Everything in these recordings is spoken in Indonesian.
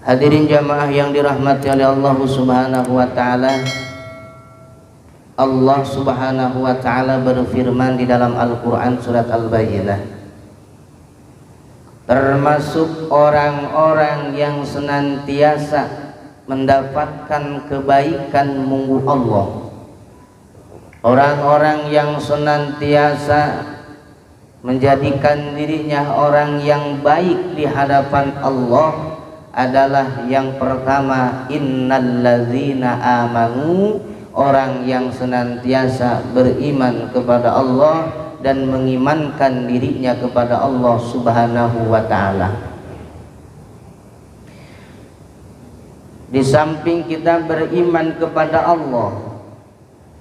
Hadirin jamaah yang dirahmati oleh Allah Subhanahu wa taala. Allah Subhanahu wa taala berfirman di dalam Al-Qur'an surat Al-Bayyinah, termasuk orang-orang yang senantiasa mendapatkan kebaikan munggu Allah, orang-orang yang senantiasa menjadikan dirinya orang yang baik di hadapan Allah adalah yang pertama, innallazina amanu, orang yang senantiasa beriman kepada Allah dan mengimankan dirinya kepada Allah Subhanahu wa taala. Di samping kita beriman kepada Allah,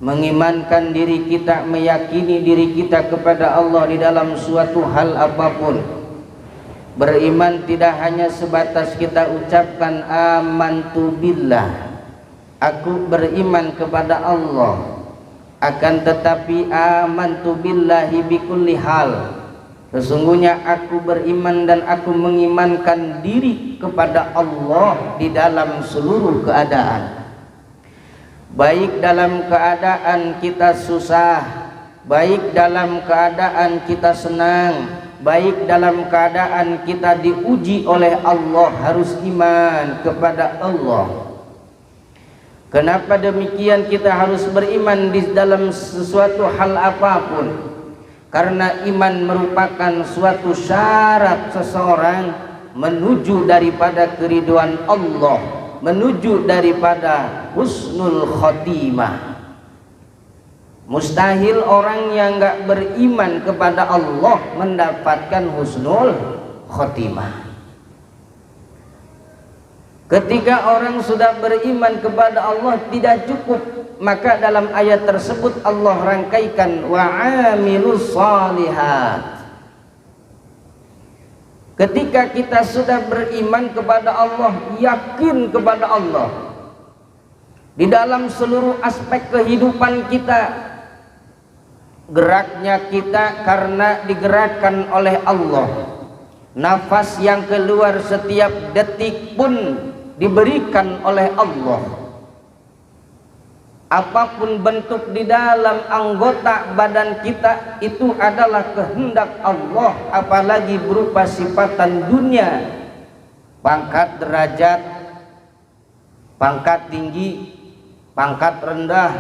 mengimankan diri kita, meyakini diri kita kepada Allah di dalam suatu hal apapun. Beriman tidak hanya sebatas kita ucapkan amantu billah, aku beriman kepada Allah, akan tetapi amantu billahi bikulli hal, sesungguhnya aku beriman dan aku mengimankan diri kepada Allah di dalam seluruh keadaan. Baik dalam keadaan kita susah, baik dalam keadaan kita senang, baik dalam keadaan kita diuji oleh Allah, harus iman kepada Allah. Kenapa demikian? Kita harus beriman di dalam sesuatu hal apapun, karena iman merupakan suatu syarat seseorang menuju daripada keridhaan Allah, menuju daripada husnul khotimah. Mustahil orang yang enggak beriman kepada Allah mendapatkan husnul khotimah. Ketika orang sudah beriman kepada Allah tidak cukup, maka dalam ayat tersebut Allah rangkaikan wa amilus shalihat. Ketika kita sudah beriman kepada Allah, yakin kepada Allah di dalam seluruh aspek kehidupan kita, geraknya kita karena digerakkan oleh Allah, nafas yang keluar setiap detik pun diberikan oleh Allah, apapun bentuk di dalam anggota badan kita itu adalah kehendak Allah, apalagi berupa sifatan dunia, pangkat derajat, pangkat tinggi, pangkat rendah,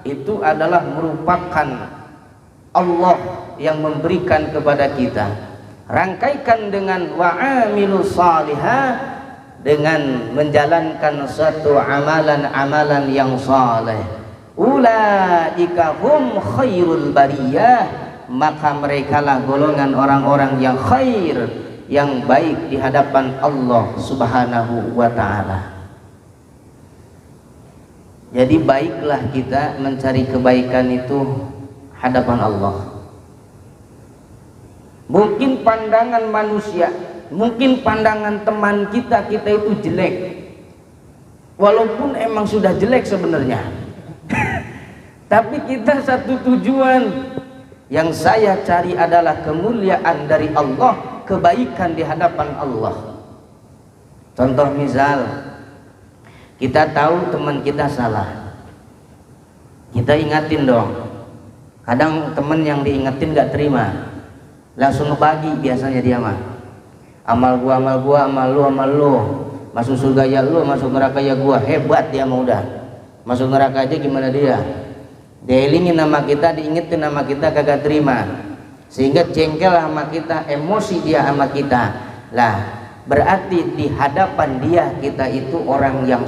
itu adalah merupakan Allah yang memberikan kepada kita. Rangkaikan dengan wa'amilus salihah, dengan menjalankan suatu amalan-amalan yang saleh. Ulaika hum khairul bariyah, maka merekalah golongan orang-orang yang khair, yang baik di hadapan Allah Subhanahu wa taala. Jadi baiklah kita mencari kebaikan itu hadapan Allah. Mungkin pandangan manusia, mungkin pandangan teman kita itu jelek, walaupun emang sudah jelek sebenarnya. Tapi kita satu tujuan, yang saya cari adalah kemuliaan dari Allah, kebaikan di hadapan Allah. Contoh misal, kita tahu teman kita salah, kita ingatin dong. Kadang teman yang diingetin gak terima, langsung ngebagi biasanya dia mah. Amal gua, amal lu, masuk surga ya lu, masuk neraka ya gua. Hebat dia mah udah. Masuk neraka aja gimana dia? Dielingin nama kita, diingetin nama kita kagak terima, sehingga jengkel sama kita, emosi dia sama kita. Lah, berarti di hadapan dia kita itu orang yang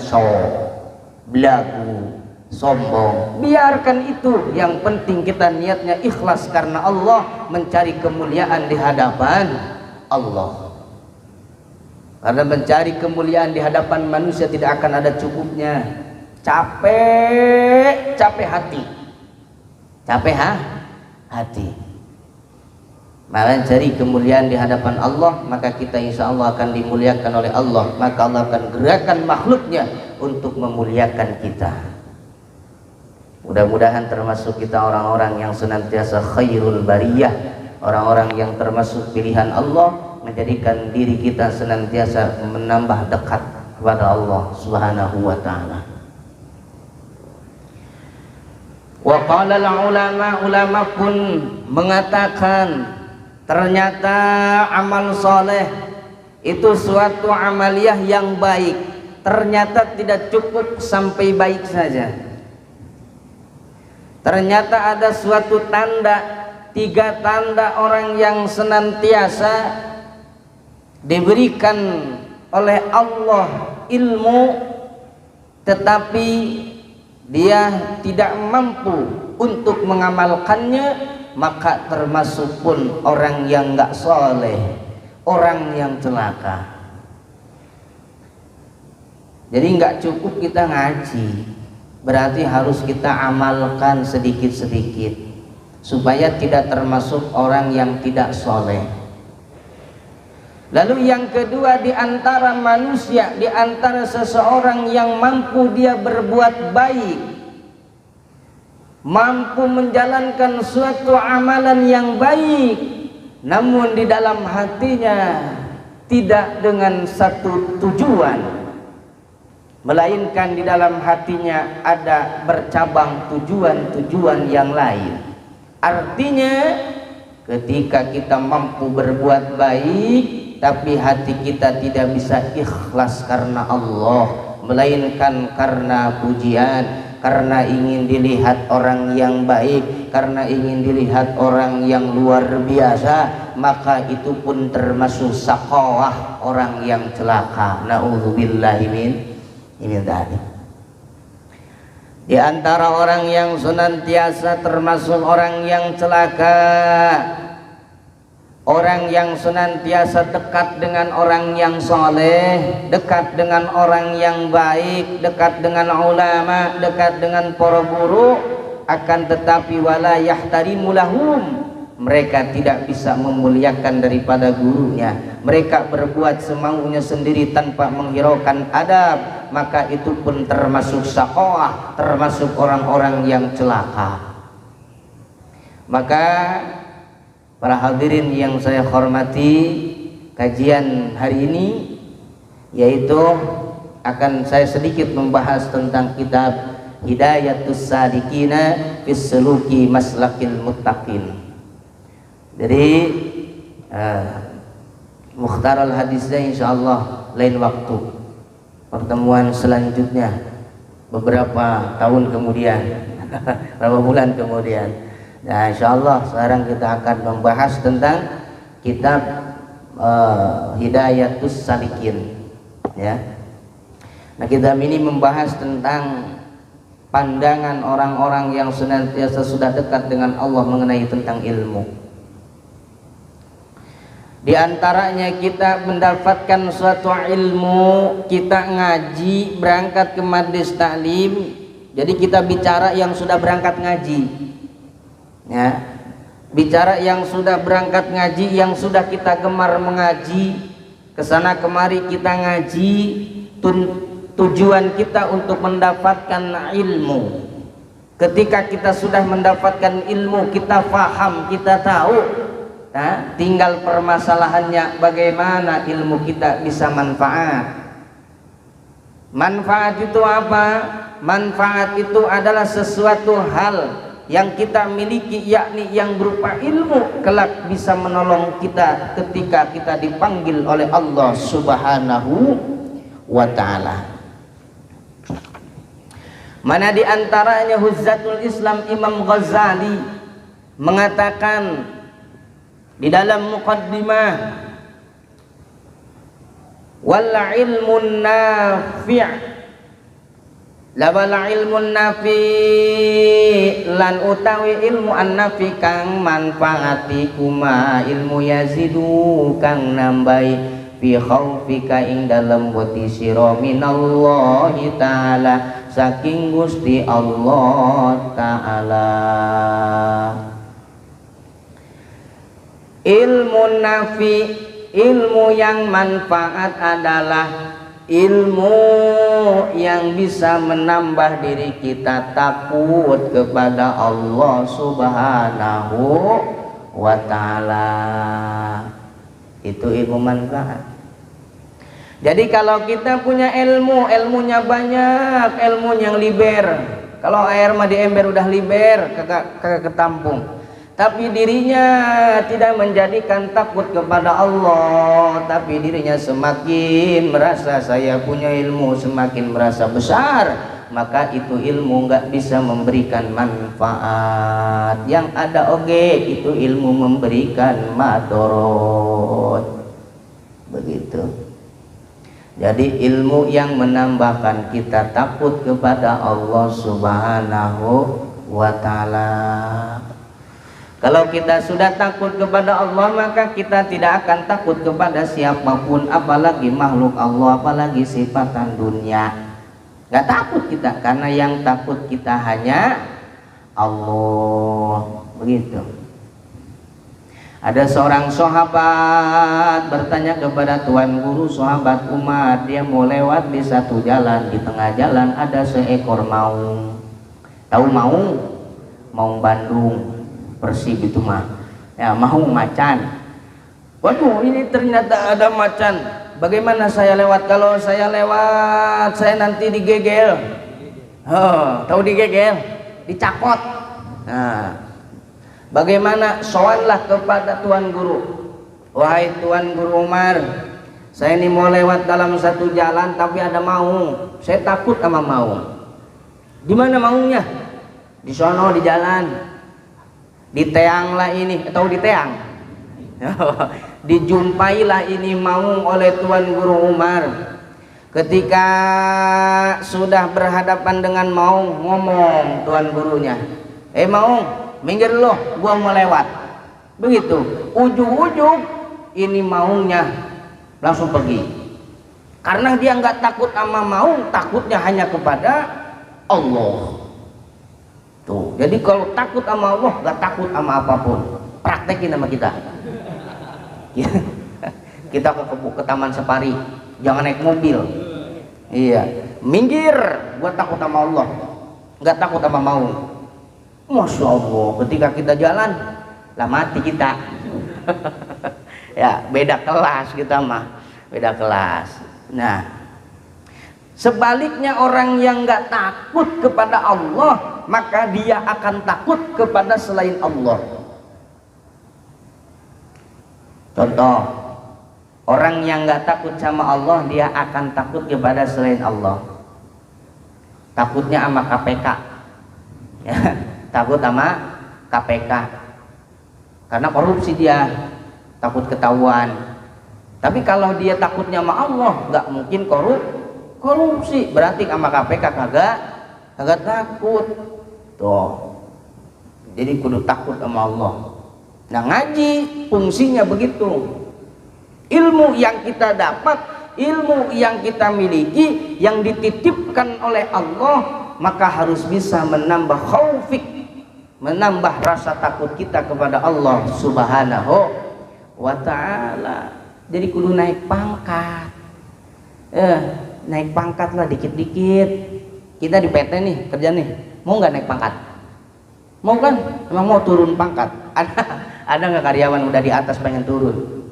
belagu, sombong. Biarkan itu, yang penting kita niatnya ikhlas karena Allah, mencari kemuliaan di hadapan Allah. Karena mencari kemuliaan di hadapan manusia tidak akan ada cukupnya. Capek hati, hati. Malah cari kemuliaan di hadapan Allah, maka kita insya Allah akan dimuliakan oleh Allah. Maka Allah akan gerakan makhluknya untuk memuliakan kita. Mudah-mudahan termasuk kita orang-orang yang senantiasa khairul bariyah, orang-orang yang termasuk pilihan Allah, menjadikan diri kita senantiasa menambah dekat kepada Allah Subhanahu wa taala. Wa qala ulama pun mengatakan ternyata amal soleh itu suatu amaliyah yang baik, ternyata tidak cukup sampai baik saja. Ternyata ada suatu tanda, 3 tanda orang yang senantiasa diberikan oleh Allah ilmu tetapi dia tidak mampu untuk mengamalkannya, maka termasuk pun orang yang enggak soleh, orang yang celaka. Jadi enggak cukup kita ngaji, berarti harus kita amalkan sedikit-sedikit supaya tidak termasuk orang yang tidak soleh. Lalu yang kedua, di antara manusia, di antara seseorang yang mampu dia berbuat baik, mampu menjalankan suatu amalan yang baik, namun di dalam hatinya tidak dengan satu tujuan, melainkan di dalam hatinya ada bercabang tujuan-tujuan yang lain. Artinya ketika kita mampu berbuat baik tapi hati kita tidak bisa ikhlas karena Allah, melainkan karena pujian, karena ingin dilihat orang yang baik, karena ingin dilihat orang yang luar biasa, maka itu pun termasuk saqawah, orang yang celaka. Na'udzubillahi min dzalik. Di antara orang yang senantiasa termasuk orang yang celaka, orang yang senantiasa dekat dengan orang yang soleh, dekat dengan orang yang baik, dekat dengan ulama, dekat dengan para guru, akan tetapi wala yahtarimu lahum, mereka tidak bisa memuliakan daripada gurunya, mereka berbuat semaunya sendiri tanpa menghiraukan adab, maka itu pun termasuk saqawah, termasuk orang-orang yang celaka. Maka para hadirin yang saya hormati, kajian hari ini yaitu akan saya sedikit membahas tentang kitab Hidayatus Sadiqina fis Suluki Maslakil Muttaqin. Jadi mukhtaral hadisnya insyaallah lain waktu, pertemuan selanjutnya beberapa tahun kemudian beberapa bulan kemudian. Nah, insyaallah sekarang kita akan membahas tentang kitab Hidayatus Salikin, ya. Nah, kitab ini membahas tentang pandangan orang-orang yang senantiasa sudah dekat dengan Allah mengenai tentang ilmu. Di antaranya kita mendapatkan suatu ilmu, kita ngaji, berangkat ke majlis taklim. Jadi kita bicara yang sudah berangkat ngaji, ya, bicara yang sudah berangkat ngaji, yang sudah kita gemar mengaji, kesana kemari kita ngaji, tujuan kita untuk mendapatkan ilmu. Ketika kita sudah mendapatkan ilmu, kita faham, kita tahu, nah, tinggal permasalahannya bagaimana ilmu kita bisa manfaat. Manfaat itu apa? Manfaat itu adalah sesuatu hal yang kita miliki, yakni yang berupa ilmu, kelak bisa menolong kita ketika kita dipanggil oleh Allah Subhanahu wa ta'ala. Mana di antaranya Hujjatul Islam Imam Ghazali mengatakan di dalam muqaddimah, wal ilmun nafi' lawal ilmun nafi lan utawi ilmu an-nafi kang manfaati kuma ilmu yazidu kang nambahi fi khaufika ing dalem wedi sira minallahi taala saking Gusti Allah taala. Ilmu nafi, ilmu yang manfaat adalah ilmu yang bisa menambah diri kita takut kepada Allah Subhanahu wa ta'ala. Itu ilmu manfaat. Jadi kalau kita punya ilmu, ilmunya banyak, ilmunya yang liber. Kalau air mah di ember udah liber, kagak ketampung. Tapi dirinya tidak menjadikan takut kepada Allah, tapi dirinya semakin merasa saya punya ilmu, semakin merasa besar, maka itu ilmu nggak bisa memberikan manfaat. Yang ada oge itu ilmu memberikan madorot. Begitu. Jadi ilmu yang menambahkan kita takut kepada Allah Subhanahu wa ta'ala. Kalau kita sudah takut kepada Allah, maka kita tidak akan takut kepada siapapun, apalagi makhluk Allah, apalagi sifatan dunia. Gak takut kita, karena yang takut kita hanya Allah. Begitu. Ada seorang sahabat bertanya kepada Tuan Guru, sahabat Umar, dia mau lewat di satu jalan, di tengah jalan ada seekor maung. Tahu maung? Maung Bandung, Persib itu mah. Ya, maung macan. Waduh, ini ternyata ada macan. Bagaimana saya lewat? Kalau saya lewat, saya nanti digegel. Oh, tahu digegel? Dicakot. Nah, bagaimana? Soallah kepada Tuan Guru. Wahai Tuan Guru Umar, saya ini mau lewat dalam satu jalan tapi ada maung. Saya takut sama maung. Di mana maungnya? Di sono di jalan. Di teang lah ini, atau di teang. Dijumpailah ini maung oleh Tuan Guru Umar. Ketika sudah berhadapan dengan maung, ngomong Tuan Gurunya, maung, minggir loh, gua mau lewat. Begitu, ujung-ujung ini maungnya langsung pergi. Karena dia nggak takut sama maung, takutnya hanya kepada Allah. Tuh, jadi kalau takut sama Allah, nggak takut sama apapun. Praktekin sama kita. Kita ke Taman Safari, jangan naik mobil. Iya, minggir, gua takut sama Allah, nggak takut sama maung. Masya Allah, ketika kita jalan, lah mati kita. Ya, beda kelas kita mah, beda kelas. Nah, sebaliknya orang yang nggak takut kepada Allah, maka dia akan takut kepada selain Allah. Contoh, orang yang nggak takut sama Allah, dia akan takut kepada selain Allah. Takutnya sama KPK. Ya. Takut sama KPK karena korupsi, dia takut ketahuan. Tapi kalau dia takutnya sama Allah, nggak mungkin korupsi. Berarti sama KPK kagak takut. Tuh, jadi kudu takut sama Allah. Nah, ngaji fungsinya begitu. Ilmu yang kita dapat, ilmu yang kita miliki, yang dititipkan oleh Allah, maka harus bisa menambah khaufik, menambah rasa takut kita kepada Allah Subhanahu wa ta'ala. Jadi kudu naik pangkat. Naik pangkat lah dikit-dikit. Kita di PT nih kerja nih, mau nggak naik pangkat? Mau kan? Emang mau turun pangkat? Ada nggak karyawan udah di atas pengen turun?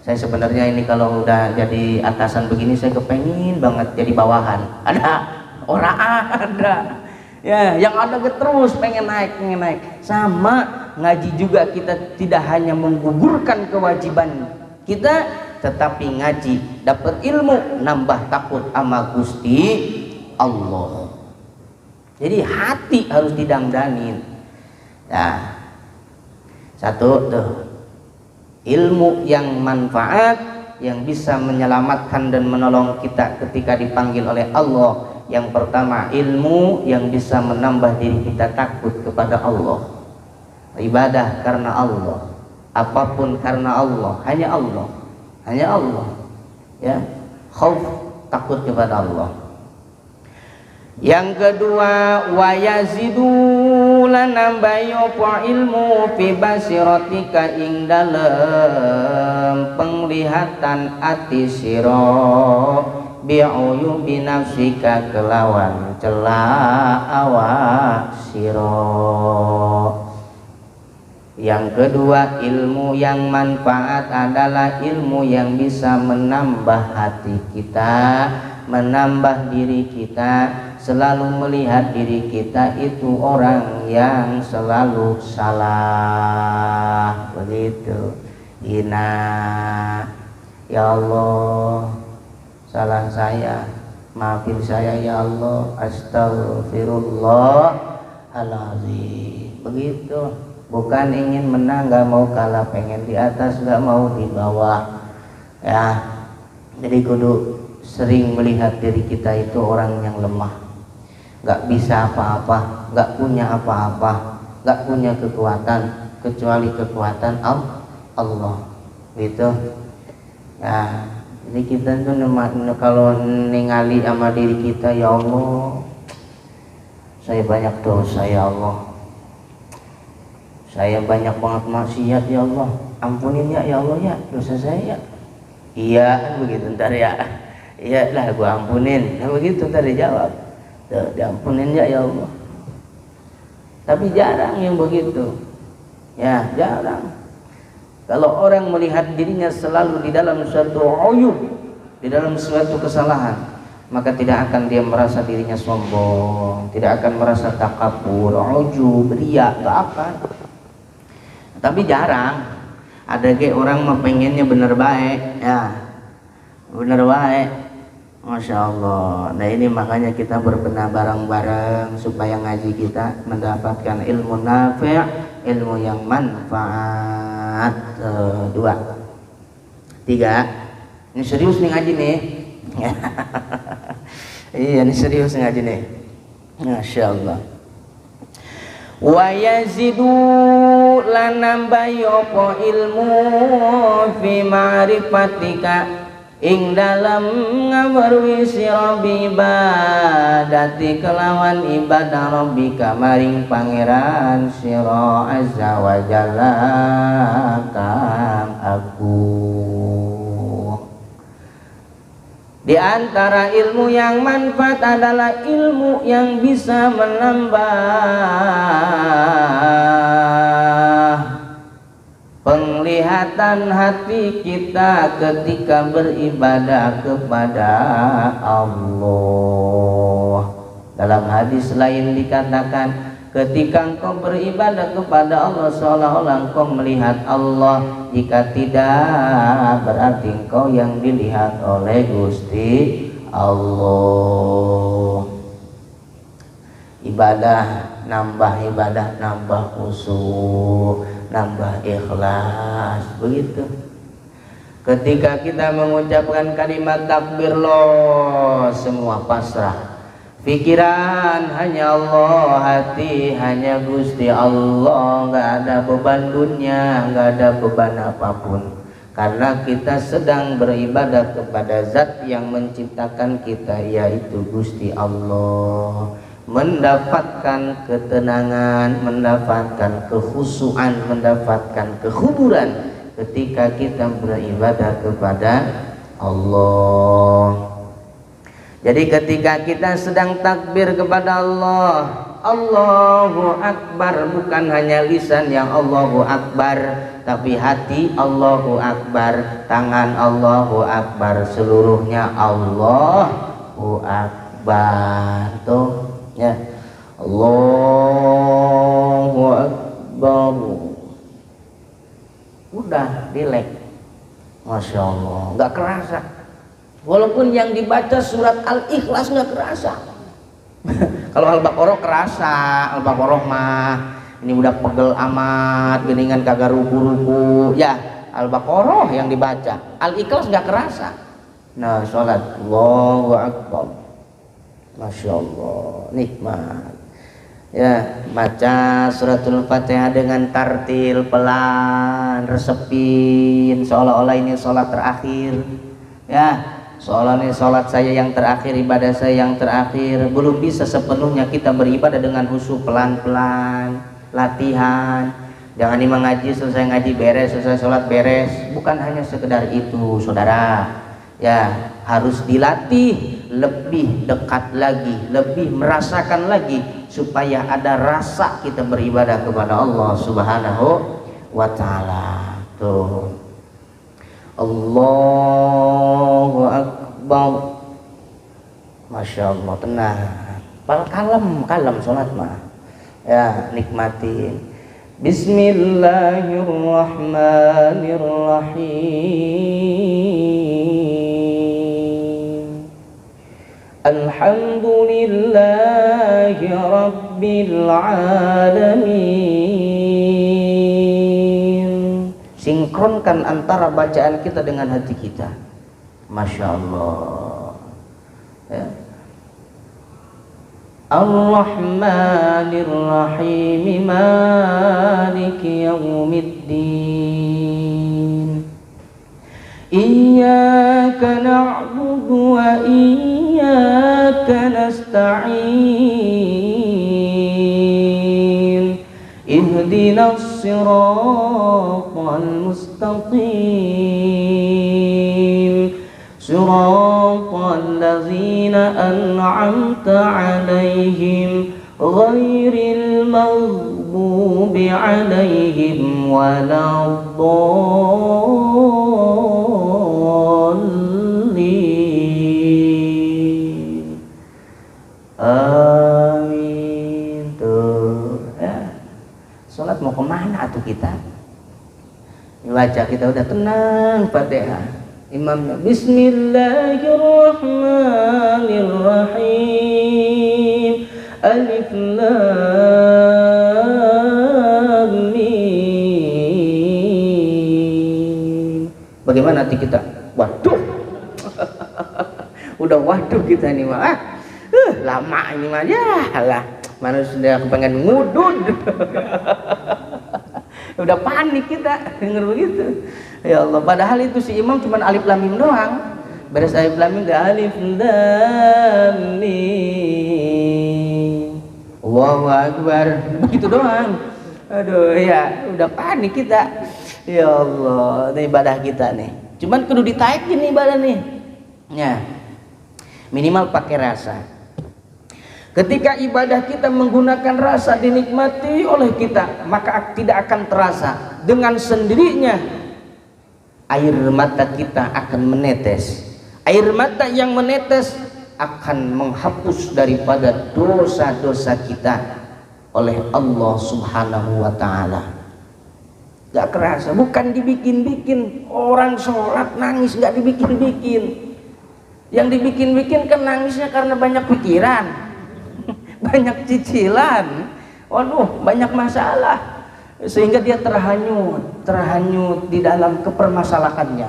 Saya sebenarnya ini kalau udah jadi atasan begini, saya kepengen banget jadi bawahan. Ada? Orang ada. Ya, yang ada terus pengen naik. Sama ngaji juga, kita tidak hanya menggugurkan kewajiban kita, tetapi ngaji dapat ilmu, nambah takut sama Gusti Allah. Jadi hati harus didangdanin. Nah, satu tuh, ilmu yang manfaat, yang bisa menyelamatkan dan menolong kita ketika dipanggil oleh Allah. Yang pertama, ilmu yang bisa menambah diri kita takut kepada Allah. Ibadah karena Allah, apapun karena Allah, hanya Allah, ya. Khauf, takut kepada Allah. Yang kedua, wa yazidu lanambayo pa ilmu fi basiratika ing dalem penglihatan ati sira bi'uyu binafsika kelawan celah awak siro. Yang kedua, ilmu yang manfaat adalah ilmu yang bisa menambah hati kita, menambah diri kita, selalu melihat diri kita itu orang yang selalu salah, begitu. Hina, ya Allah, salah saya, maafin saya ya Allah, astagfirullahaladzim, begitu. Bukan ingin menang, gak mau kalah, pengen di atas, gak mau di bawah, ya. Jadi kudu sering melihat diri kita itu orang yang lemah, gak bisa apa-apa, gak punya apa-apa, gak punya kekuatan kecuali kekuatan Allah, gitu. Ya, jadi kita tuh kalau ningali sama diri kita, ya Allah, saya banyak dosa ya Allah, saya banyak banget maksiat ya Allah, ampunin ya Allah ya dosa saya. Iya kan begitu ntar ya, iya lah gua ampunin, nah begitu ntar dijawab, diampunin ya Allah. Tapi jarang yang begitu, ya jarang. Kalau orang melihat dirinya selalu di dalam suatu uyub, di dalam suatu kesalahan, maka tidak akan dia merasa dirinya sombong, tidak akan merasa takabur, ujub, riya, gak akan. Tapi jarang ada orang mah pengennya bener baik, ya bener baik, masya Allah. Nah ini makanya kita berbenah bareng-bareng supaya ngaji kita mendapatkan ilmu nafi', ilmu yang manfaat. 2, 3. Ini serius nih ngaji nih. Iya ini serius ngaji nih, masya Allah. Wa yazidu lan nambahi apa ilmu fi ma'rifatika ing dalam ngaweruhi sira bi ibadati kelawan ibadah rabbika maring pangeran sira azza wa jalla kang agung. Di antara ilmu yang manfaat adalah ilmu yang bisa menambah penglihatan hati kita ketika beribadah kepada Allah. Dalam hadis lain dikatakan, ketika engkau beribadah kepada Allah seolah-olah engkau melihat Allah. Jika tidak, berarti engkau yang dilihat oleh Gusti Allah. Ibadah nambah khusyuk, nambah ikhlas, begitu. Ketika kita mengucapkan kalimat takbir, loh semua pasrah. Pikiran hanya Allah, hati hanya Gusti Allah, nggak ada beban dunia, nggak ada beban apapun. Karena kita sedang beribadah kepada Zat yang menciptakan kita, yaitu Gusti Allah. Mendapatkan ketenangan, mendapatkan kekhusyuan, mendapatkan kekhuduran ketika kita beribadah kepada Allah. Jadi ketika kita sedang takbir kepada Allah, Allahu Akbar, bukan hanya lisan yang Allahu Akbar, tapi hati Allahu Akbar, tangan Allahu Akbar, seluruhnya Allahu Akbar. Tuh ya, Allahu Akbar, udah dilek, masya Allah, nggak kerasa. Walaupun yang dibaca surat Al-Ikhlas nggak kerasa. Kalau Al-Baqarah kerasa, Al-Baqarah mah ini udah pegel amat, geningan kagak ruku-ruku. Ya, Al-Baqarah yang dibaca, Al-Ikhlas nggak kerasa. Nah, sholat Allahu Akbar, masya Allah, nikmat. Ya, baca suratul Fatihah dengan tartil, pelan, resepin, seolah-olah ini sholat terakhir. Ya, seolah ini sholat saya yang terakhir, ibadah saya yang terakhir. Belum bisa sepenuhnya kita beribadah dengan khusyuk, pelan-pelan, latihan. Jangan ini mengaji selesai ngaji beres, selesai sholat beres. Bukan hanya sekedar itu, saudara. Ya, harus dilatih lebih dekat lagi, lebih merasakan lagi, supaya ada rasa kita beribadah kepada Allah Subhanahu wa ta'ala. Tuh. Allahu Akbar. Masya Allah, tenang. Kalem sholat mah. Ya, nikmatin. Bismillahirrahmanirrahim. Alhamdulillahi Rabbil Alamin. Sinkronkan antara bacaan kita dengan hati kita. Masya Allah. Ya. Ar-Rahmanir-Rahim, Maliki Yawmiddin. Iyyaka na'budu wa iyyaka nasta'in. Ihdinas siratal mustaqim. Siratal ladzina an'amta 'alaihim ghairil maghdubi 'alaihim waladdallin. Amin. Tuh ya. Salat mau kemana tuh kita? Wajah kita udah tenang, Fatihah. Imamnya Bismillahirrahmanirrahim. Alif Lam Mim. Bagaimana hati kita? Waduh. Udah waduh kita nih mah. Lama ini mah ya lah. Manusia kepengen ngudud. Udah panik kita denger begitu. Ya Allah, padahal itu si imam cuma alif lam mim doang. Beres alif lam mim udah alif lam mim. Allahu Akbar. Begitu doang. Aduh ya, udah panik kita. Ya Allah, ini ibadah kita nih. Cuman kudu ditaikin nih ibadah nih. Ya. Minimal pakai rasa. Ketika ibadah kita menggunakan rasa dinikmati oleh kita, maka tidak akan terasa. Dengan sendirinya air mata kita akan menetes. Air mata yang menetes akan menghapus daripada dosa-dosa kita oleh Allah Subhanahu wa ta'ala. Gak kerasa, bukan dibikin-bikin. Orang sholat nangis gak dibikin-bikin. Yang dibikin-bikin kan nangisnya karena banyak pikiran, banyak cicilan, waduh banyak masalah, sehingga dia terhanyut di dalam kepermasalahannya.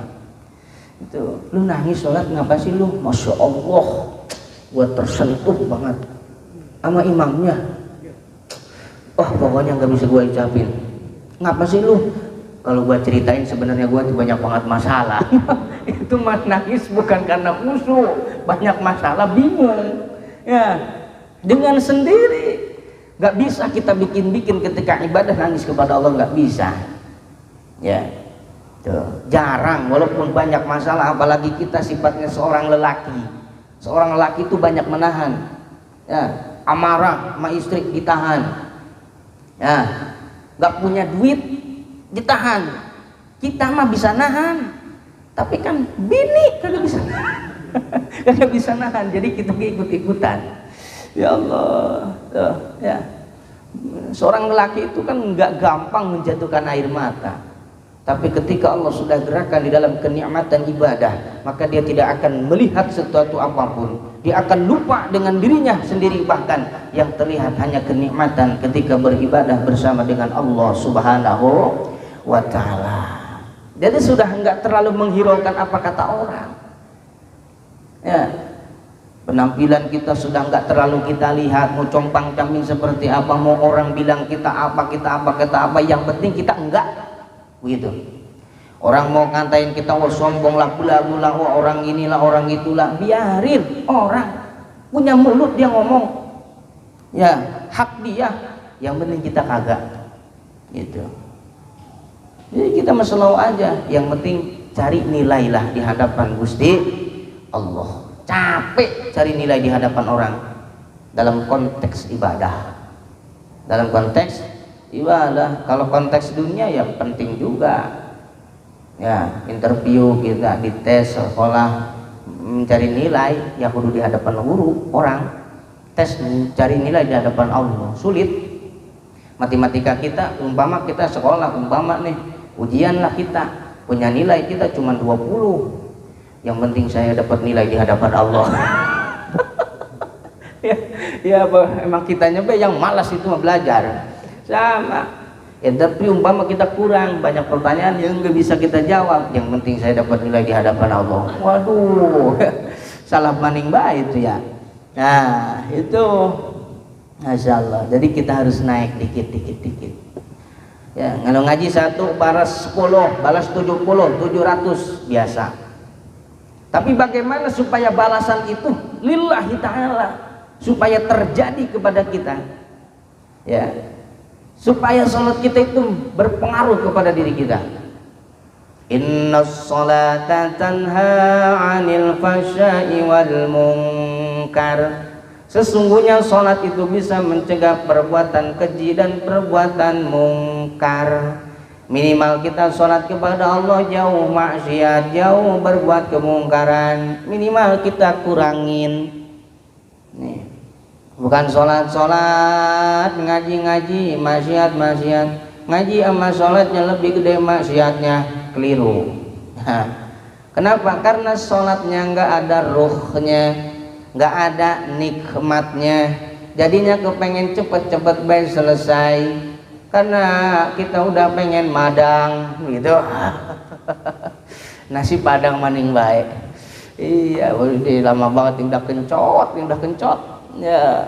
Itu lu nangis sholat ngapa sih lu? Masya Allah, gua tersentuh banget sama imamnya. Oh pokoknya nggak bisa gua ucapin. Ngapa sih lu? Kalau gua ceritain sebenarnya gua tuh banyak banget masalah. Itu mah nangis bukan karena khusyuk, banyak masalah, bingung. Ya, dengan sendiri. Nggak bisa kita bikin-bikin ketika ibadah nangis kepada Allah, nggak bisa. Ya, tuh. Jarang, walaupun banyak masalah, apalagi kita sifatnya seorang lelaki. Seorang lelaki itu banyak menahan. Ya, amarah sama istri ditahan. Ya, nggak punya duit ditahan. Kita mah bisa nahan, tapi kan bini kagak bisa. Kagak bisa nahan, jadi kita ikut-ikutan. Ya Allah, tuh, ya. Seorang lelaki itu kan nggak gampang menjatuhkan air mata. Tapi ketika Allah sudah gerakan di dalam kenikmatan ibadah, maka dia tidak akan melihat sesuatu apapun. Dia akan lupa dengan dirinya sendiri, bahkan yang terlihat hanya kenikmatan ketika beribadah bersama dengan Allah Subhanahu wa ta'ala. Jadi sudah nggak terlalu menghiraukan apa kata orang. Ya. Penampilan kita sudah nggak terlalu kita lihat, mau compang-camping seperti apa, mau orang bilang kita apa, yang penting kita enggak begitu. Orang mau ngatain kita, wah sombong lah, bula-bula, wah orang inilah, orang itulah, biarin. Orang punya mulut dia ngomong, ya hak dia, yang penting kita kagak gitu. Jadi kita selalu aja, yang penting cari nilai lah di hadapan Gusti Allah. Capek cari nilai di hadapan orang dalam konteks ibadah, dalam konteks ibadah. Kalau konteks dunia ya penting juga. Ya, interview kita, dites sekolah, mencari nilai ya kudu di hadapan guru orang. Tes mencari nilai di hadapan Allah sulit. Matematika kita, umpama kita sekolah, umpama nih ujian lah, kita punya nilai kita cuma 20. Yang penting saya dapat nilai di hadapan Allah. Ya emang kitanya yang malas itu mah belajar. Sama. Tapi umpama kita kurang banyak pertanyaan yang nggak bisa kita jawab, yang penting saya dapat nilai di hadapan Allah. Waduh, salah maning baik itu ya. Nah itu, masya Allah. Jadi kita harus naik dikit. Ya, kalau ngaji 1 balas 10, balas 70, 700 biasa. Tapi bagaimana supaya balasan itu lillahi ta'ala, supaya terjadi kepada kita, ya, supaya salat kita itu berpengaruh kepada diri kita. Innas salata tanha 'anil fahsya'i wal munkar. Sesungguhnya salat itu bisa mencegah perbuatan keji dan perbuatan mungkar. Minimal kita sholat kepada Allah, jauh maksiat, jauh berbuat kemungkaran, minimal kita kurangin. Nih, bukan sholat ngaji maksiat, ngaji sama sholatnya lebih gede maksiatnya, keliru. Kenapa? Karena sholatnya nggak ada ruhnya, nggak ada nikmatnya, jadinya kepengen cepet-cepet baik selesai. Karena kita udah pengen madang gitu. Nasi padang maning baik. Iya, udah lama banget udah kencot. Ya,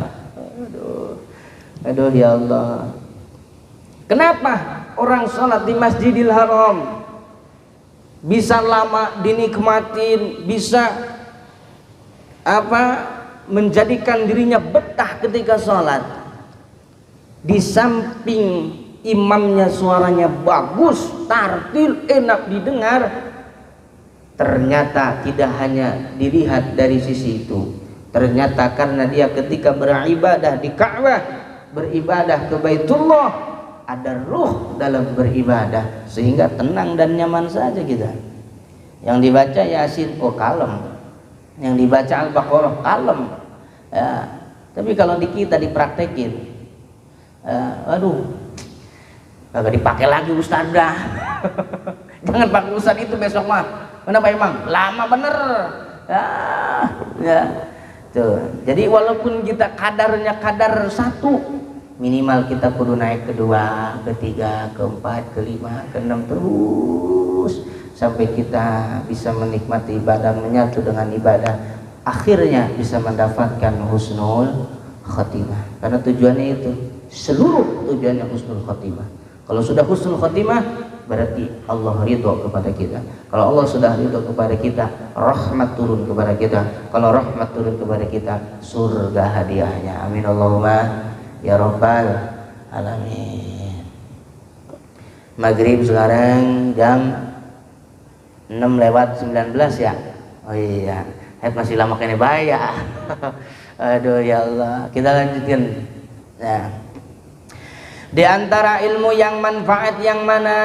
aduh ya Allah. Kenapa orang sholat di Masjidil Haram bisa lama dinikmatin, bisa menjadikan dirinya betah ketika sholat? Di samping imamnya suaranya bagus, tartil, enak didengar, ternyata tidak hanya dilihat dari sisi itu. Ternyata karena dia ketika beribadah di Ka'bah, beribadah ke Baitullah, ada ruh dalam beribadah, sehingga tenang dan nyaman saja kita. Yang dibaca Yasin, oh kalem. Yang dibaca Al-Baqarah, kalem. Ya. Tapi kalau di kita dipraktekin, aduh, kagak dipakai lagi Ustaz dah. Jangan pakai Ustaz itu besok mah. Kenapa emang? Lama bener. Ya. Tuh. Jadi walaupun kita kadarnya kadar 1, minimal kita kudu naik ke 2, ke 3, ke 4, ke 5, ke 6 terus sampai kita bisa menikmati ibadah, menyatu dengan ibadah. Akhirnya bisa mendapatkan husnul khotimah. Karena tujuannya itu, seluruh tujuannya husnul khotimah. Kalau sudah husnul khotimah, berarti Allah ridho kepada kita. Kalau Allah sudah ridho kepada kita, rahmat turun kepada kita. Kalau rahmat turun kepada kita, surga hadiahnya. Amin Allahumma ya rabbal alamin. Maghrib sekarang jam 6:19 ya. Oh iya, masih lama kene bae ya. Aduh ya Allah, kita lanjutkan. Nah, di antara ilmu yang manfaat yang mana?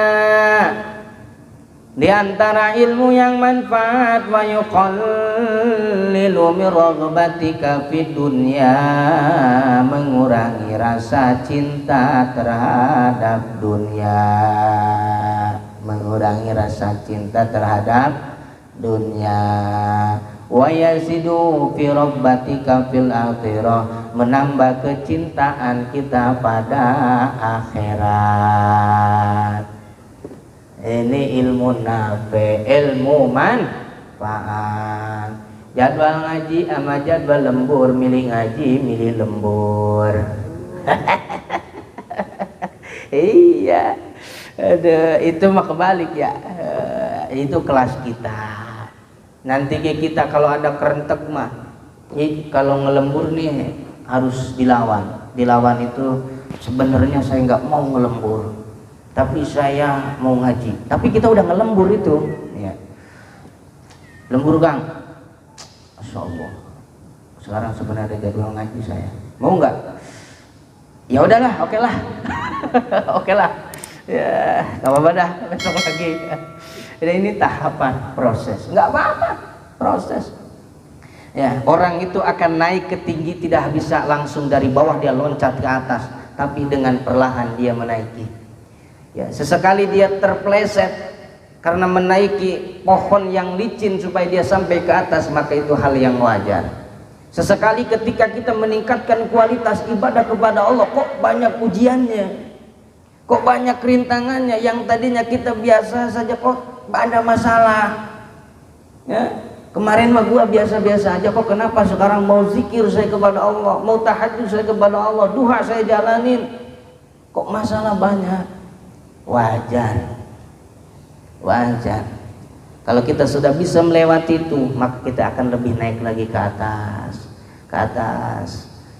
Di antara ilmu yang manfaat, wa yuqallilu min raghbatika fid dunya, mengurangi rasa cinta terhadap dunia. Mengurangi rasa cinta terhadap dunia. Wa yazidu fi rabbatika fil akhirah, menambah kecintaan kita pada akhirat. Ini ilmu nafi, ilmu manfaat. Jadwal ngaji sama jadwal lembur, milih ngaji, milih lembur. Iya. Aduh, itu mah kebalik ya. Itu kelas kita. Nanti kita kalau ada kerentek mah, kalau ngelembur nih harus dilawan. Dilawan itu sebenarnya saya nggak mau ngelembur, tapi saya mau ngaji. Tapi kita udah ngelembur itu. Ya. Lembur Kang, Masya Allah. Sekarang sebenarnya jadwal ngaji saya. Mau nggak? Ya udahlah, oke lah. Oke lah. Ya, nggak apa-apa dah, besok lagi. Jadi ini tahapan proses. Nggak apa-apa, proses. Ya, orang itu akan naik ke tinggi tidak bisa langsung dari bawah dia loncat ke atas, tapi dengan perlahan dia menaiki. Ya, sesekali dia terpleset karena menaiki pohon yang licin supaya dia sampai ke atas, maka itu hal yang wajar. Sesekali ketika kita meningkatkan kualitas ibadah kepada Allah, kok banyak ujiannya, kok banyak rintangannya. Yang tadinya kita biasa saja, kok ada masalah. Ya, kemarin mah gua biasa-biasa aja, kok kenapa sekarang mau zikir saya kepada Allah, mau tahajud saya kepada Allah, duha saya jalanin, kok masalah banyak. Wajar, wajar. Kalau kita sudah bisa melewati itu, maka kita akan lebih naik lagi ke atas,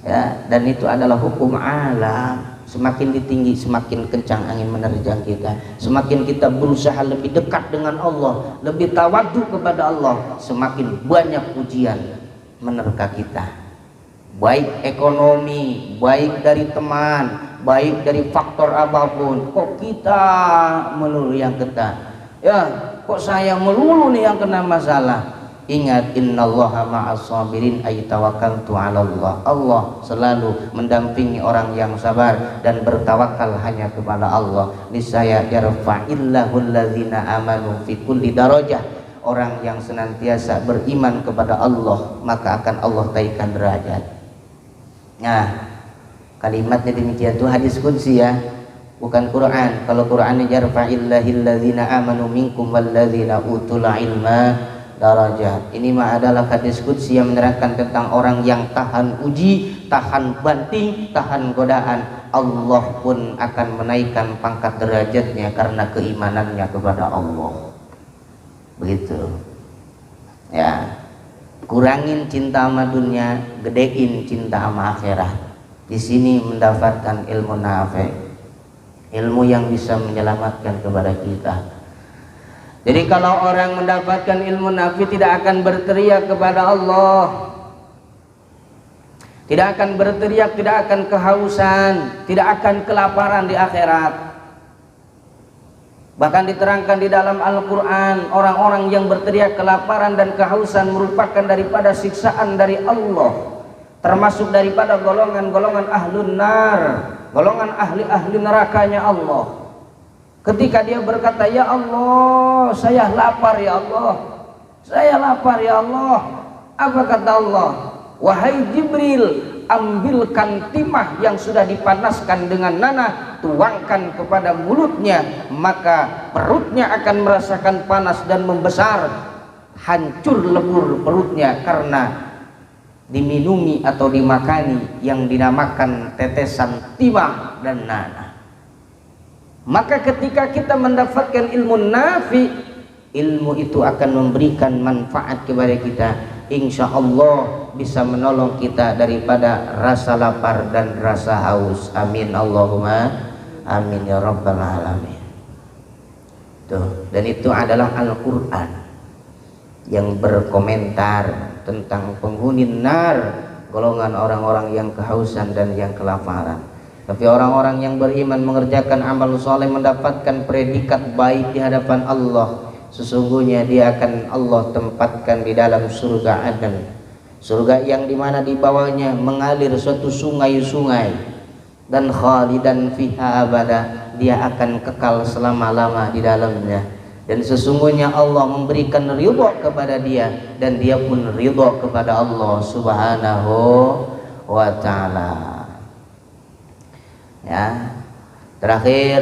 ya. Dan itu adalah hukum alam. Semakin tinggi, semakin kencang angin menerjang kita. Semakin kita berusaha lebih dekat dengan Allah, lebih tawadhu kepada Allah, semakin banyak ujian menerka kita. Baik ekonomi, baik dari teman, baik dari faktor apapun. Kok kita melulu yang kena? Ya, kok saya melulu nih yang kena masalah? Ingat, innallaha ma'as sabirin, ay tawakkaltu 'ala Allah. Allah selalu mendampingi orang yang sabar dan bertawakal hanya kepada Allah. Niscaya yarfa'illahu alladzina amanu fi kulli darajah. Orang yang senantiasa beriman kepada Allah, maka akan Allah naikkan derajat. Nah, kalimatnya demikian itu hadis qudsi ya, bukan Quran. Kalau Quran yarfa'illahu alladzina amanu minkum walladzina utul ilma darajat. Ini mah adalah hadis qudsi yang menerangkan tentang orang yang tahan uji, tahan banting, tahan godaan. Allah pun akan menaikkan pangkat derajatnya karena keimanannya kepada Allah. Begitu. Ya. Kurangin cinta sama dunia, gedein cinta sama akhirat. Di sini mendapatkan ilmu nafi', ilmu yang bisa menyelamatkan kepada kita. Jadi kalau orang mendapatkan ilmu nafi tidak akan berteriak kepada Allah, tidak akan berteriak, tidak akan kehausan, tidak akan kelaparan di akhirat. Bahkan diterangkan di dalam Al-Quran, orang-orang yang berteriak kelaparan dan kehausan merupakan daripada siksaan dari Allah, termasuk daripada golongan-golongan ahlun nar, golongan ahli-ahli nerakanya Allah. Ketika dia berkata, ya Allah, saya lapar ya Allah, saya lapar ya Allah. Apa kata Allah? Wahai Jibril, ambilkan timah yang sudah dipanaskan dengan nanah, tuangkan kepada mulutnya, maka perutnya akan merasakan panas dan membesar, hancur lebur perutnya karena diminumi atau dimakani yang dinamakan tetesan timah dan nanah. Maka ketika kita mendapatkan ilmu nafi, ilmu itu akan memberikan manfaat kepada kita. Insya Allah bisa menolong kita daripada rasa lapar dan rasa haus. Amin Allahumma amin ya rabbal alamin. Tuh, dan itu adalah Al-Quran yang berkomentar tentang penghuni nar, golongan orang-orang yang kehausan dan yang kelaparan. Tapi orang-orang yang beriman mengerjakan amal soleh mendapatkan predikat baik di hadapan Allah. Sesungguhnya dia akan Allah tempatkan di dalam surga Aden, surga yang dimana di bawahnya mengalir suatu sungai-sungai, dan khalidan fiha abada, dia akan kekal selama-lama di dalamnya. Dan sesungguhnya Allah memberikan ridho kepada dia, dan dia pun ridho kepada Allah subhanahu wa ta'ala. Ya, terakhir,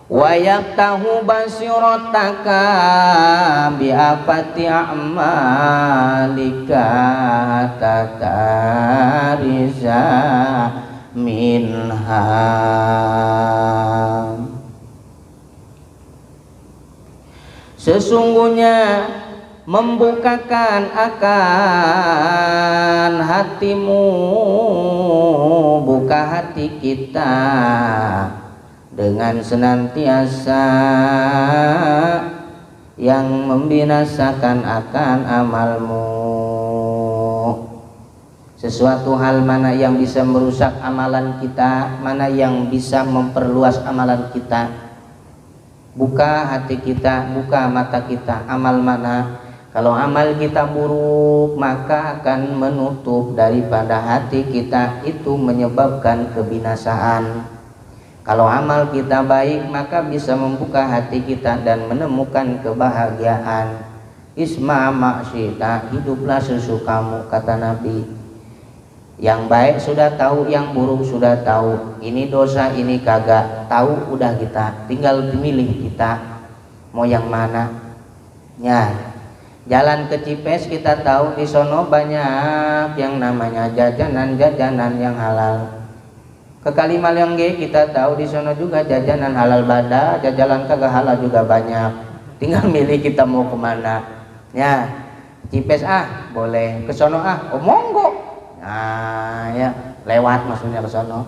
wa yaftahu basirataka bi afati a'malika tatarisa minha. Sesungguhnya membukakan akan hatimu, buka hati kita dengan senantiasa yang membinasakan akan amalmu. sesuatu hal mana yang bisa merusak amalan kita, mana yang bisa memperluas amalan kita. Buka hati kita, buka mata kita, amal mana. Kalau amal kita buruk, maka akan menutup daripada hati kita, itu menyebabkan kebinasaan. Kalau amal kita baik, maka bisa membuka hati kita dan menemukan kebahagiaan. Isma maksita, hiduplah sesukamu, kata Nabi. Yang baik sudah tahu, yang buruk sudah tahu. Ini dosa, ini kagak. Tahu udah kita, tinggal dimilih kita mau yang mana. Ya, jalan ke Cipes kita tahu di sono banyak yang namanya jajanan-jajanan yang halal. Ke Kalimalang kita tahu di sono juga jajanan halal bada, jajanan kagak halal juga banyak. Tinggal milih kita mau kemana. Ya, Cipes boleh, ke sono oh monggo. Nah ya, lewat maksudnya ke sono.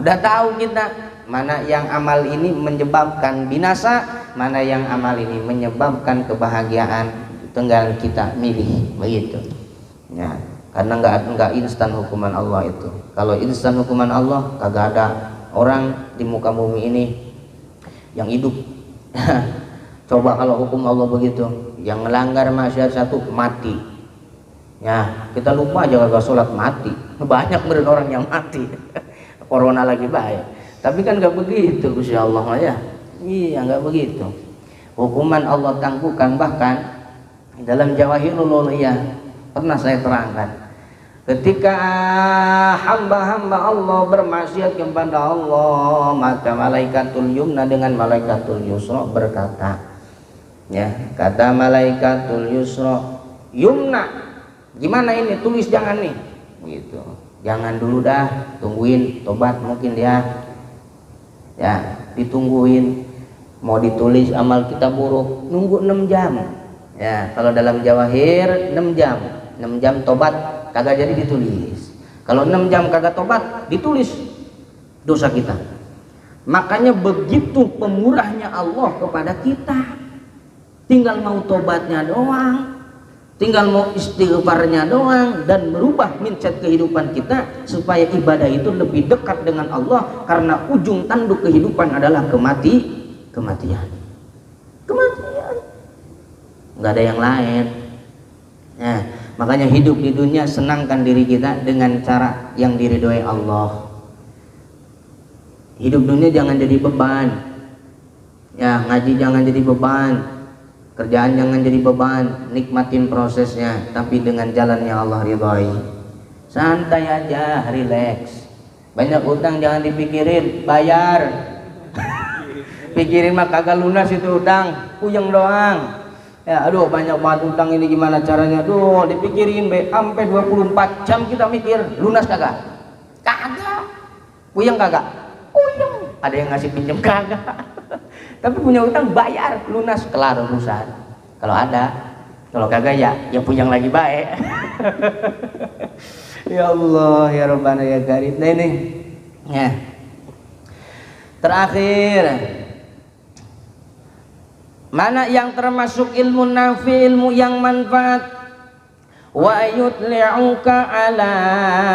Udah tahu kita mana yang amal ini menyebabkan binasa, mana yang amal ini menyebabkan kebahagiaan. Tinggal kita milih begitu. Ya, karena enggak instan hukuman Allah itu. Kalau instan hukuman Allah, kagak ada orang di muka bumi ini yang hidup. Coba kalau hukum Allah begitu, yang melanggar maksiat satu mati. Ya, kita lupa aja kalau sholat mati. Banyak bener orang yang mati. Corona lagi bahaya. Tapi kan nggak begitu, Gusti Allah ya. Iya, nggak begitu. Hukuman Allah tangguhkan, bahkan dalam Jawahirul Uluhiyah pernah saya terangkan. Ketika hamba-hamba Allah bermaksiat kepada Allah, maka malaikatul yumna dengan malaikatul yusra berkata, ya, kata malaikatul yusra, yumna, gimana ini, tulis jangan nih gitu, jangan dulu dah, tungguin tobat mungkin dia ya, ditungguin. Mau ditulis amal kita buruk, nunggu 6 jam ya. Kalau dalam Jawahir 6 jam tobat kagak jadi ditulis. Kalau 6 jam kagak tobat ditulis dosa kita. Makanya begitu pemurahnya Allah kepada kita, tinggal mau tobatnya doang, tinggal mau istighfarnya doang, dan merubah mindset kehidupan kita supaya ibadah itu lebih dekat dengan Allah. Karena ujung tanduk kehidupan adalah kematian. Nggak ada yang lain. Nah, makanya hidup di dunia, senangkan diri kita dengan cara yang diridhoi Allah. Hidup dunia jangan jadi beban. Ya, ngaji jangan jadi beban. Kerjaan jangan jadi beban, nikmatin prosesnya, tapi dengan jalan yang Allah ridhoi. Santai aja, relax. Banyak utang jangan dipikirin, bayar. Pikirin mah kagak lunas itu utang, puyeng doang. Ya, aduh banyak banget utang ini, gimana caranya? Aduh, dipikirin sampai 24 jam kita mikir, lunas kagak? Kagak. Puyeng kagak? Puyeng. Ada yang ngasih pinjam kagak? Tapi punya utang bayar, lunas, kelar urusan. Kalau ada, kalau kagak ya puyeng lagi baik. Ya Allah, ya Rabbana ya Karim. Nah ini ya. Terakhir, mana yang termasuk ilmu nafi, ilmu yang manfaat? Wa yutli'uka ala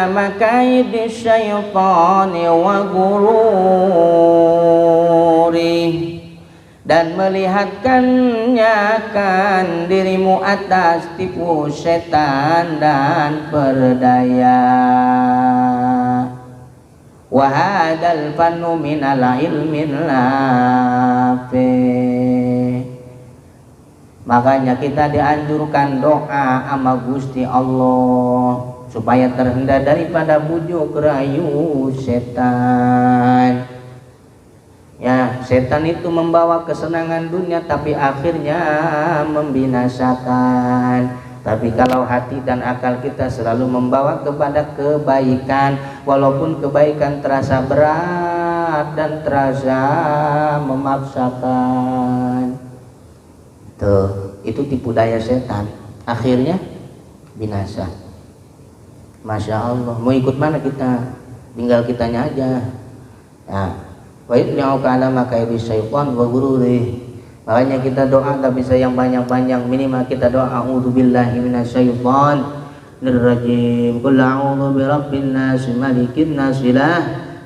makaidi syaitani wa gururi, dan melihatkannya akan dirimu atas tipu setan dan berdaya. Wa hadzal fannu minal ilmin nafi. Makanya kita dianjurkan doa sama Gusti Allah supaya terhindar daripada bujuk rayu setan. Ya, setan itu membawa kesenangan dunia tapi akhirnya membinasakan. Tapi kalau hati dan akal kita selalu membawa kepada kebaikan, walaupun kebaikan terasa berat dan terasa memaksakan. Tuh, itu tipu daya setan, akhirnya binasa. Masya Allah, mau ikut mana kita? Tinggal kitanya aja. Ya, wa yutli'uka ala makaidi syaitan wa gururi. Makanya kita doa nggak bisa yang banyak-banyak, minimal kita doa a'udzubillahi minasyaiton. الرجيم قل أعوذ برب الناس ملك الناس إله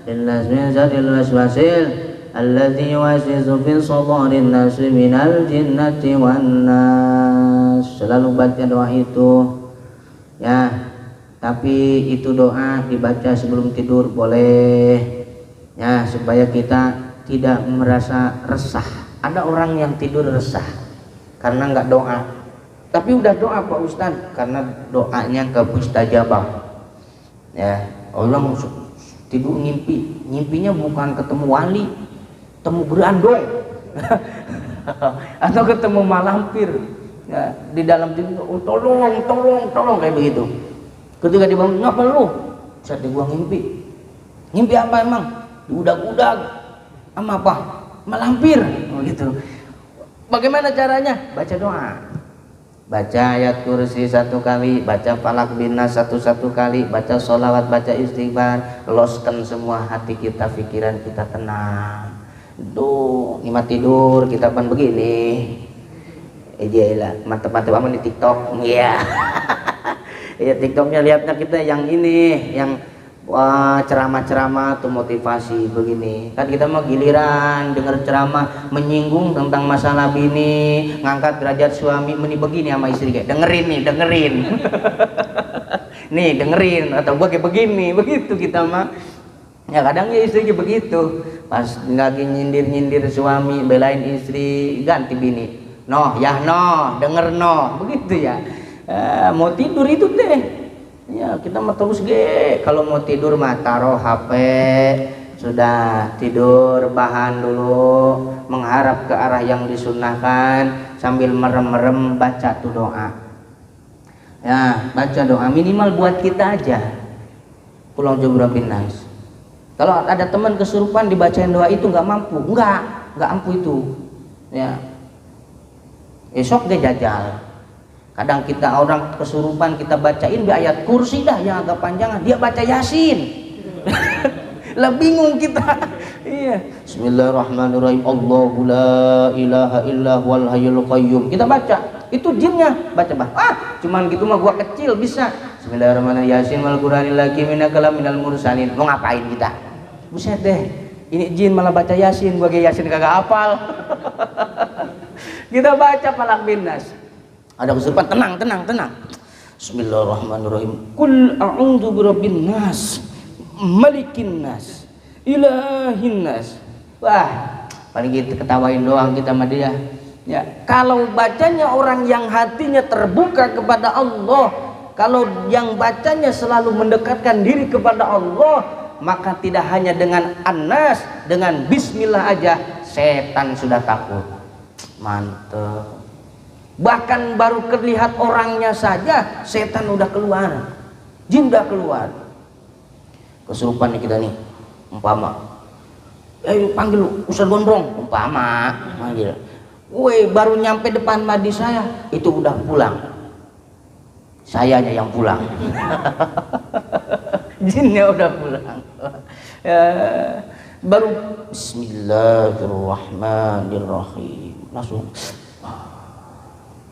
الناس من شر الوسواس الذي يوسوس في صدور الناس من الجنة والناس. Selalu baca doa itu ya, tapi itu doa dibaca sebelum tidur boleh ya, supaya kita tidak merasa resah. Ada orang yang tidur resah karena nggak doa, tapi udah doa Pak Ustaz, karena doanya ke mustajabah ya. Orang tidur ngimpinya bukan ketemu wali, ketemu berandong atau ketemu malampir ya, di dalam tidur tolong kayak begitu. Ketika dibangun, ngapa lu? Saat gua ngimpi apa emang? Diudag-udag sama apa? Malampir gitu. Bagaimana caranya? Baca doa, baca ayat kursi 1 kali, baca falak binas 1 kali, baca sholawat, baca istighfar, loskan semua hati kita, pikiran kita tenang. Tuh nikmat tidur kita pan begini lah, mantap-mantap aman di TikTok ya. Ya TikToknya lihatnya kita yang ini, yang ceramah-ceramah tuh motivasi begini kan. Kita mah giliran dengar ceramah menyinggung tentang masalah bini, ngangkat derajat suami, meni begini sama istri kayak dengerin nih dengerin, atau gua kayak begini begitu kita mah ya. Kadang ya istri begitu, pas lagi nyindir suami belain istri, ganti bini denger begitu ya. Mau tidur itu deh ya, kita mah terus kalau mau tidur mah taruh HP, sudah tidur bahan dulu, mengharap ke arah yang disunahkan, sambil merem-merem baca tuh doa ya. Baca doa minimal buat kita aja, pulang jumlah binas. Kalau ada teman kesurupan dibacain doa itu nggak ampuh itu ya, esok dia jajal. Kadang kita orang kesurupan kita bacain di ayat kursi dah yang agak panjangan, dia baca Yasin. Lah bingung kita. Iya. Bismillahirrahmanirrahim. Allahu la ilaha illa huwal hayyul qayyum. Kita baca. Itu jinnya baca. Cuman gitu mah gua kecil bisa. Bismillahirrahmanirrahim. Yasin wal Qur'anil hakim innaka laminal mursalin. Mau ngapain kita? Buset deh. Ini jin malah baca Yasin, gua ge Yasin kagak hafal. Kita baca falak binas. Ada kesurupan, tenang. Bismillahirrahmanirrahim. Qul a'udzu birabbin nas, malikin nas, ilahin nas. Wah, paling kita ketawain doang kita sama dia. Ya, kalau bacanya orang yang hatinya terbuka kepada Allah, kalau yang bacanya selalu mendekatkan diri kepada Allah, maka tidak hanya dengan An-Nas, dengan bismillah aja setan sudah takut. Mantep. Bahkan baru terlihat orangnya saja setan udah keluar, jin udah keluar. Kesurupan nih kita nih, umpama panggil Ustaz Gondrong, umpama panggil, baru nyampe depan madi saya itu udah pulang, sayanya yang pulang. Jinnya udah pulang. Baru Bismillahirrahmanirrahim langsung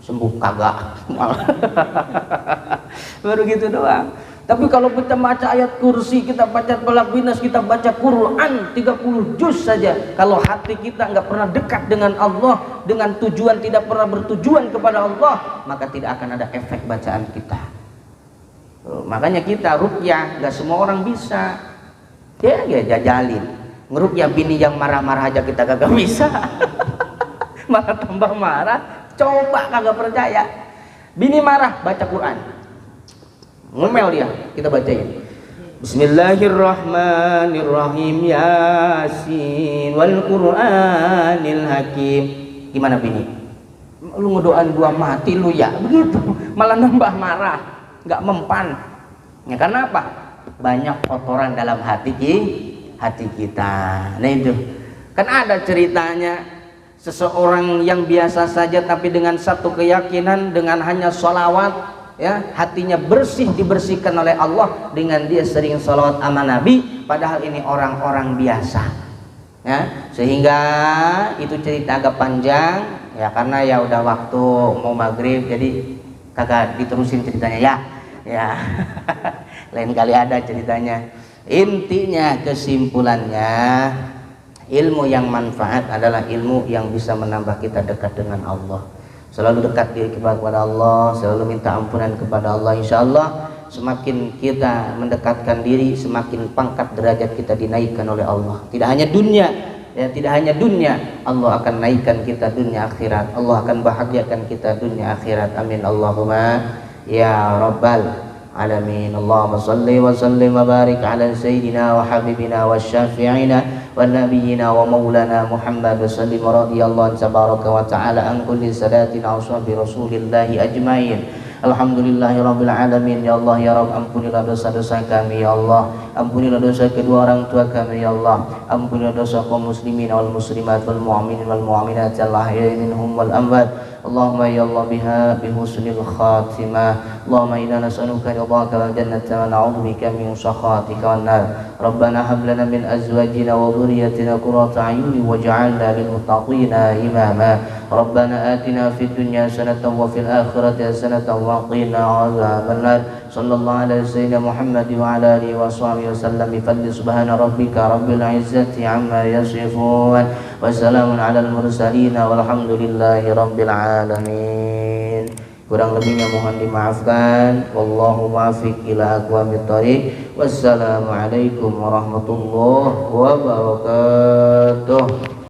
sembuh kagak. Baru gitu doang. Tapi kalau kita baca ayat kursi, kita baca falak binas, kita baca Quran 30 juz saja, kalau hati kita nggak pernah dekat dengan Allah, dengan tujuan tidak pernah bertujuan kepada Allah, maka tidak akan ada efek bacaan kita. Makanya kita ruqyah nggak semua orang bisa. Ya jajalin. Ngeruqyah bini yang marah-marah aja kita kagak bisa. Malah tambah marah. Coba kagak percaya, bini marah baca Quran, ngomel dia, kita bacain Bismillahirrahmanirrahim Yasin wal Qur'anil hakim. Gimana bini? Lu ngedoain gua mati lu ya? Begitu, malah nambah marah, nggak mempan. Ya karena apa? Banyak kotoran dalam hati kita. Nah itu kan ada ceritanya. Seseorang yang biasa saja tapi dengan satu keyakinan, dengan hanya sholawat ya, hatinya dibersihkan oleh Allah dengan dia sering sholawat sama Nabi, padahal ini orang-orang biasa ya. Sehingga itu cerita agak panjang ya, karena ya udah waktu mau maghrib jadi kagak diterusin ceritanya Ya. Lain kali ada ceritanya. Intinya, kesimpulannya, ilmu yang manfaat adalah ilmu yang bisa menambah kita dekat dengan Allah. Selalu dekat diri kepada Allah, selalu minta ampunan kepada Allah. Insya Allah semakin kita mendekatkan diri, semakin pangkat derajat kita dinaikkan oleh Allah. Tidak hanya dunia, ya, tidak hanya dunia, Allah akan naikkan kita dunia akhirat. Allah akan bahagiakan kita dunia akhirat. Amin Allahumma ya rabbal alamin. Allahumma salli wa sallim wa barik ala sayyidina wa habibina wa syafi'ina wa nabiyyina wa maulana Muhammad wa sallim radiyallahu tabaraka wa ta'ala an kulli sadatin awsabi rasulillahi ajmain. Alhamdulillahi rabbil alamin. Ya Allah ya Rabb, ampunilah dosa-dosa kami ya Allah, ampunilah dosa kedua orang tua kami ya Allah, ampunilah dosa kaum muslimin wal muslimat wal mu'minin wal mu'minat al ahya'i minhum wal amwat. Allahumma ya Allah biha bihusnil khatimah. Allahumma inna nas'aluka ridhaka wal jannata wa na'udzubika min sakhatika wan nar. Rabbana hab lana min azwajina wa dhurriyyatina qurrata a'yunin waj'alna lil muttaqina imama. Rabbana atina fid dunya hasanatan wa fil akhirati hasanatan wa qina adzaban nar. Sallallahu ala sayyidina Muhammad wa ala alihi wa sahbihi wasallam. Bi subhana rabbika rabbil izzati amma yasifun wa salamun ala al mursalin walhamdulillahi rabbil alamin. Kurang lebihnya mohon dimaafkan. Wallahu muwaffiq ila aqwamit thoriq. Wassalamualaikum warahmatullahi wabarakatuh.